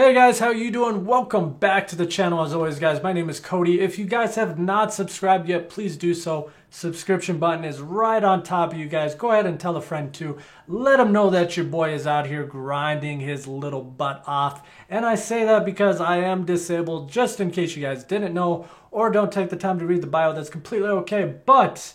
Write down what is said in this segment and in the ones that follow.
Hey guys, how you doing? Welcome back to the channel. As always, guys, my name is Cody. If you guys have not subscribed yet, please do so. Subscription button is right on top of you guys. Go ahead and tell a friend too. Let them know that your boy is out here grinding his little butt off. And I say that because I am disabled, just in case you guys didn't know or don't take the time to read the bio. That's completely okay. But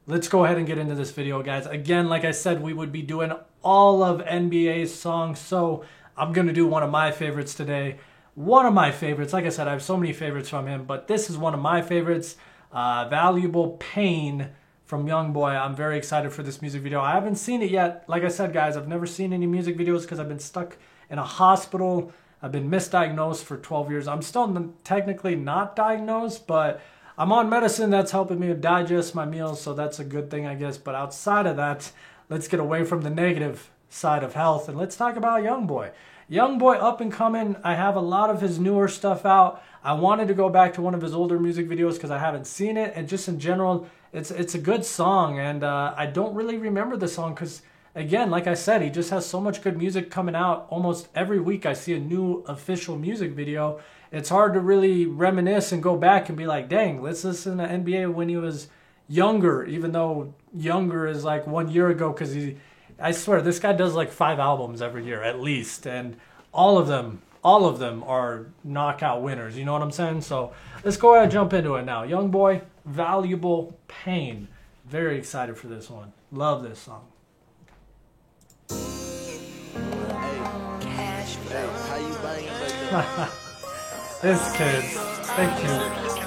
let's go ahead and get into this video, guys. Again, like I said, we would be doing all of NBA's songs, so I'm going to do one of my favorites today. One of my favorites. Like I said, I have so many favorites from him, but this is one of my favorites. Valuable Pain from YoungBoy. I'm very excited for this music video. I haven't seen it yet. Like I said, guys, I've never seen any music videos because I've been stuck in a hospital. I've been misdiagnosed for 12 years. I'm still technically not diagnosed, but I'm on medicine that's helping me digest my meals, so that's a good thing, I guess. But outside of that, let's get away from the negative side of health and let's talk about YoungBoy. YoungBoy, up and coming. I have a lot of his newer stuff out. I wanted to go back to one of his older music videos because I haven't seen it, and just in general, it's a good song, and I don't really remember the song because, again, like I said, he just has so much good music coming out. Almost every week I see a new official music video. It's hard to really reminisce and go back and be like, dang, let's listen to NBA when he was younger, even though younger is like 1 year ago, because I swear, this guy does like 5 albums every year at least, and all of them are knockout winners. You know what I'm saying? So let's go ahead and jump into it now. YoungBoy, Valuable Pain. Very excited for this one. Love this song. This kid, thank you.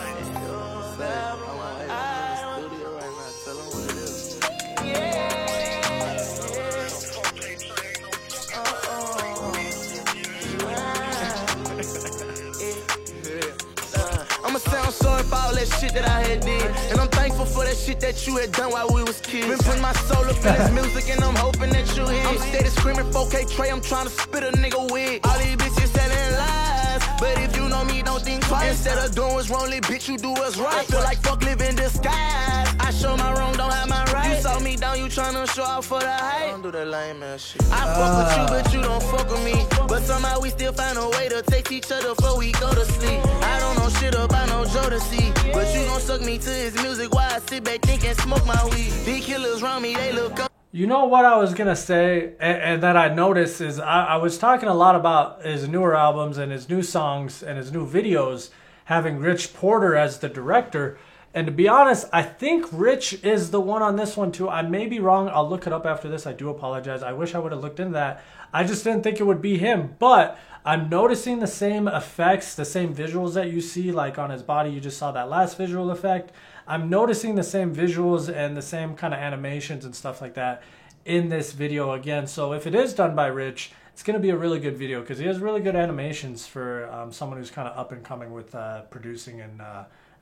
Sorry for all that shit that I had did, and I'm thankful for that shit that you had done while we was kids. Been putting my soul up in this music, and I'm hoping that you hear. I'm steady screaming 4K Trey, I'm trying to spit a nigga wig. All these bitches telling lies, but if you know me, don't think twice. Instead of doing what's wrong, bitch, you do what's right. I feel like fuck live in disguise. I show my wrong, don't have my right. You saw me down, you tryna show off for the hype. Don't do that lame ass shit. I fuck with you, but you don't fuck with me. But somehow we still find a way to text each other before we go to sleep. I don't know shit about no Jodeci, but you gon' suck me to his music while I sit back think and smoke my weed. These killers around me, they look up. You know what I was gonna say, and that I noticed is I was talking a lot about his newer albums and his new songs and his new videos having Rich Porter as the director. And to be honest, I think Rich is the one on this one too. I may be wrong. I'll look it up after this. I do apologize. I wish I would have looked into that. I just didn't think it would be him. But I'm noticing the same effects, the same visuals that you see like on his body. You just saw that last visual effect. I'm noticing the same visuals and the same kind of animations and stuff like that in this video again. So if it is done by Rich, it's going to be a really good video because he has really good animations for someone who's kind of up and coming with producing and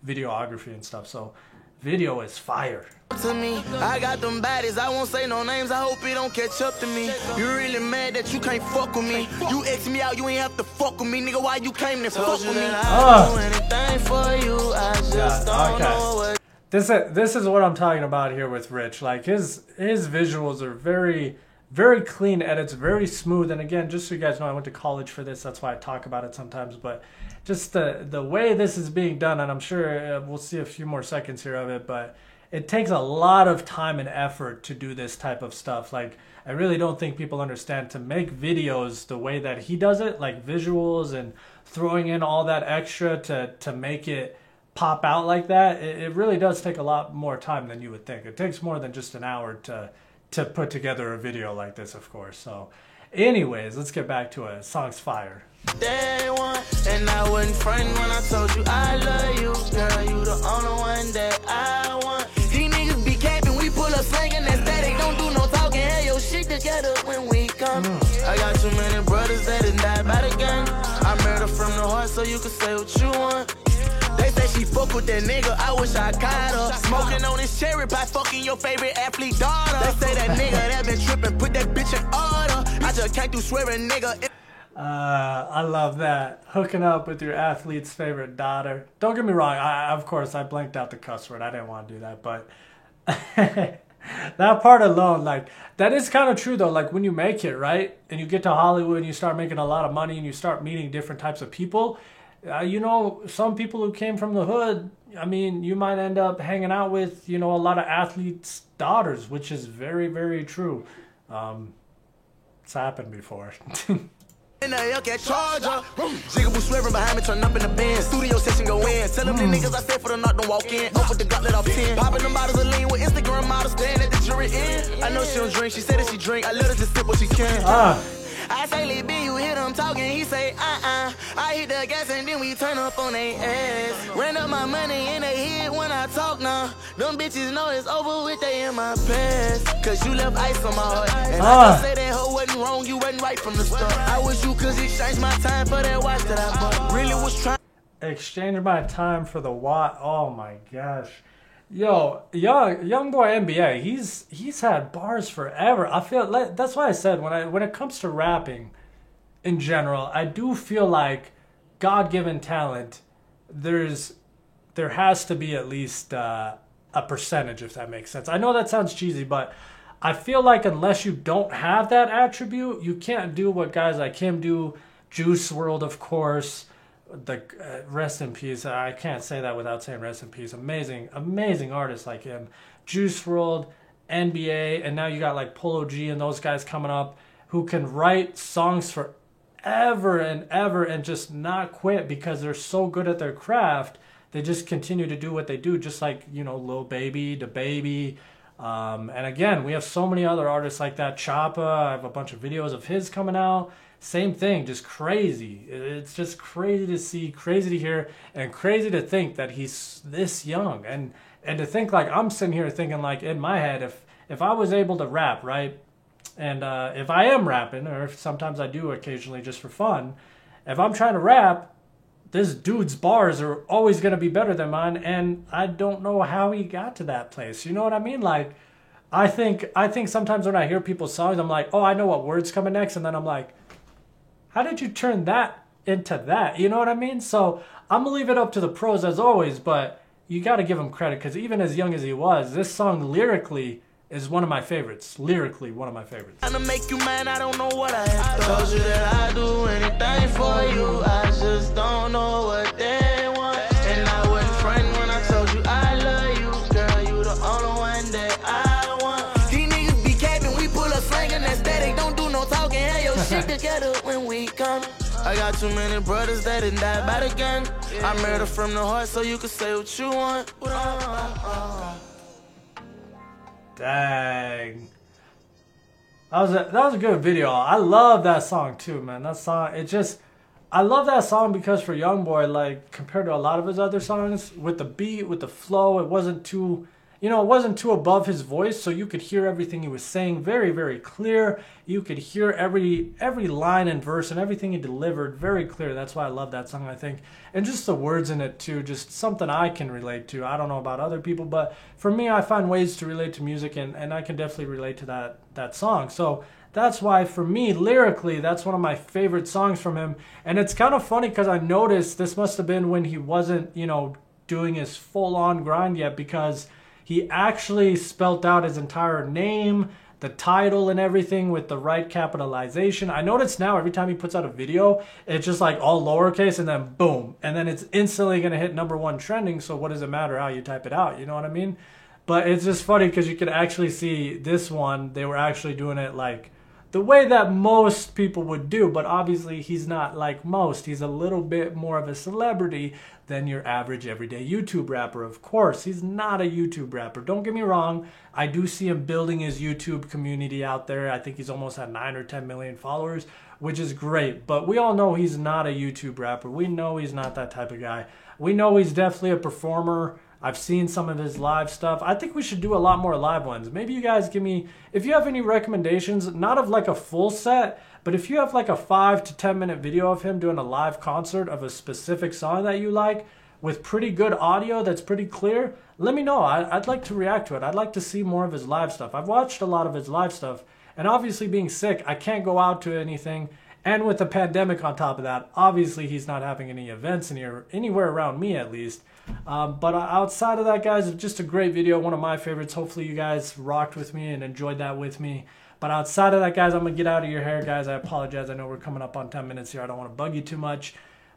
videography and stuff. So video is fire. To me, I got them baddies, I won't say no names, I hope it don't catch up to me. You really mad that you can't fuck with me. You X me out, you ain't have to fuck with me, nigga. Why you came to fuck with me? I do anything for you, I just don't know what. This is what I'm talking about here with Rich. Like his visuals are very, very clean edits, very smooth. And again, just so you guys know, I went to college for this. That's why I talk about it sometimes. But just the way this is being done, and I'm sure we'll see a few more seconds here of it, but it takes a lot of time and effort to do this type of stuff. Like, I really don't think people understand to make videos the way that he does it, like visuals and throwing in all that extra to make it pop out like that. It really does take a lot more time than you would think. It takes more than just an hour to put together a video like this, of course. So anyways, let's get back to it. Song's fire. Day one, and I wasn't frightened when I told you I love you. Girl, you the only one that I want. These niggas be capping, we pull up slanging that static. Don't do no talking, have your shit together when we come. I got too many brothers that done died by the gun. I murder from the heart so you can say what you want. They say she fuck with that nigga, I wish I caught her. Smoking on this cherry pie, fucking your favorite athlete daughter. They say that nigga that been tripping, put that bitch in order. I just can't do swearing, nigga. I love that. Hooking up with your athlete's favorite daughter. Don't get me wrong, of course I blanked out the cuss word. I didn't want to do that, but That part alone, like, that is kind of true though. Like when you make it, right, and you get to Hollywood and you start making a lot of money and you start meeting different types of people, you know, some people who came from the hood, I mean, you might end up hanging out with, you know, a lot of athletes' daughters, which is very, very true. It's happened before. In the Hellcat Charger, Jigaboo swerving behind me, turn up in the Benz. Studio session go in. Tell them the niggas I said for the knock don't walk in. Up with the gauntlet off 10. Popping them bottles of lean with Instagram models staying at the jury end. I know she don't drink. She said that she drink. I let her just sip what she can. I say, Lil' B, you hear them talking. He say, I hit the gas and then we turn up on they ass. Ran up my money and they hit when I talk now. Them bitches know it's over with, they in my past. Cause you left ice on my heart. And I just say that hoe wasn't wrong, you wasn't right from the start. I wish you could exchange my time for that watch that I bought. Really was trying. Exchange my time for the watch. Oh my gosh. Yo, young boy NBA, he's had bars forever. I feel like that's why I said when it comes to rapping in general, I do feel like God-given talent, there has to be at least a percentage, if that makes sense. I know that sounds cheesy, but I feel like unless you don't have that attribute, you can't do what guys like him do. Juice WRLD, of course. The rest in peace. I can't say that without saying rest in peace. Amazing artists like him. Juice WRLD, NBA, and now you got like Polo G and those guys coming up who can write songs forever and ever and just not quit because they're so good at their craft. They just continue to do what they do, just like, you know, Lil Baby, DaBaby. And again, we have so many other artists like that. Choppa, I have a bunch of videos of his coming out. Same thing, just crazy. It's just crazy to see, crazy to hear, and crazy to think that he's this young. And to think like I'm sitting here thinking like in my head, if I was able to rap, right? And if I am rapping, or if sometimes I do occasionally just for fun, if I'm trying to rap, this dude's bars are always going to be better than mine. And I don't know how he got to that place. You know what I mean? Like, I think sometimes when I hear people's songs, I'm like, oh, I know what word's coming next. And then I'm like, how did you turn that into that? You know what I mean? So I'm going to leave it up to the pros as always, but you got to give him credit because even as young as he was, this song lyrically is one of my favorites. Lyrically, one of my favorites. To make you mad, I don't know what I have to. Told you that I do anything for you. I just don't know what they want. And I wasn't frightened when I told you I love you. Girl, you the only one that I want. These niggas be capping, we pull up slang and that static. Don't do no talking, have your shit together when we come. I got too many brothers that done died by the gun. I murder from the heart so you can say what you want. Dang. That was a good video. I love that song too, man. That song, I love that song because for YoungBoy, like compared to a lot of his other songs, with the beat, with the flow, it wasn't too above his voice, so you could hear everything he was saying very, very clear. You could hear every line and verse and everything he delivered very clear. That's why I love that song, I think. And just the words in it too, just something I can relate to. I don't know about other people, but for me, I find ways to relate to music, and I can definitely relate to that song. So that's why, for me, lyrically, that's one of my favorite songs from him. And it's kind of funny because I noticed this must have been when he wasn't, doing his full-on grind yet, because he actually spelt out his entire name, the title and everything with the right capitalization. I notice now every time he puts out a video, it's just like all lowercase and then boom. And then it's instantly going to hit #1 trending. So what does it matter how you type it out? You know what I mean? But it's just funny because you can actually see this one. They were actually doing it like the way that most people would do. But obviously he's not like most. He's a little bit more of a celebrity than your average everyday YouTube rapper. Of course, he's not a YouTube rapper. Don't get me wrong. I do see him building his YouTube community out there. I think he's almost at 9 or 10 million followers, which is great. But we all know he's not a YouTube rapper. We know he's not that type of guy. We know he's definitely a performer. I've seen some of his live stuff. I think we should do a lot more live ones. Maybe you guys give me, if you have any recommendations, not of like a full set, but if you have like a 5 to 10 minute video of him doing a live concert of a specific song that you like with pretty good audio that's pretty clear, let me know. I'd like to react to it. I'd like to see more of his live stuff. I've watched a lot of his live stuff, and obviously being sick, I can't go out to anything And with the pandemic on top of that, obviously he's not having any events anywhere around me at least. But outside of that, guys, just a great video, one of my favorites. Hopefully you guys rocked with me and enjoyed that with me. But outside of that, guys, I'm going to get out of your hair, guys. I apologize. I know we're coming up on 10 minutes here. I don't want to bug you too much.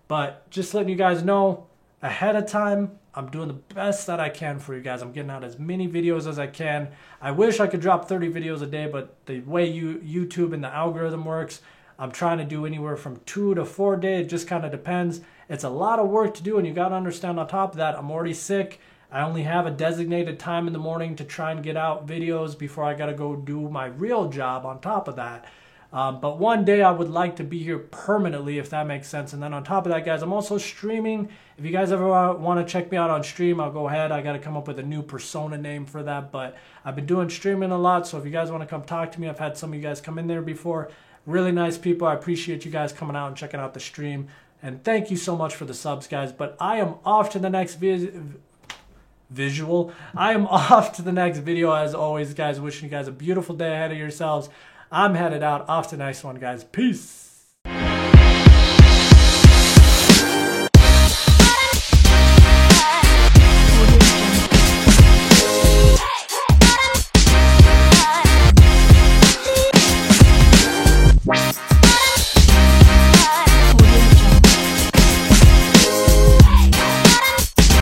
But just letting you guys know ahead of time, I'm doing the best that I can for you guys. I'm getting out as many videos as I can. I wish I could drop 30 videos a day, but the way YouTube and the algorithm works, I'm trying to do anywhere from 2 to 4 a day. It just kind of depends. It's a lot of work to do, and you got to understand on top of that, I'm already sick. I only have a designated time in the morning to try and get out videos before I got to go do my real job on top of that. But one day I would like to be here permanently, if that makes sense. And then on top of that, guys, I'm also streaming. If you guys ever want to check me out on stream, I'll go ahead. I got to come up with a new persona name for that. But I've been doing streaming a lot, so if you guys want to come talk to me, I've had some of you guys come in there before. Really nice people. I appreciate you guys coming out and checking out the stream. And thank you so much for the subs, guys. But I am off to the next visual. I am off to the next video as always, guys. Wishing you guys a beautiful day ahead of yourselves. I'm headed out. Off to the next one, guys. Peace.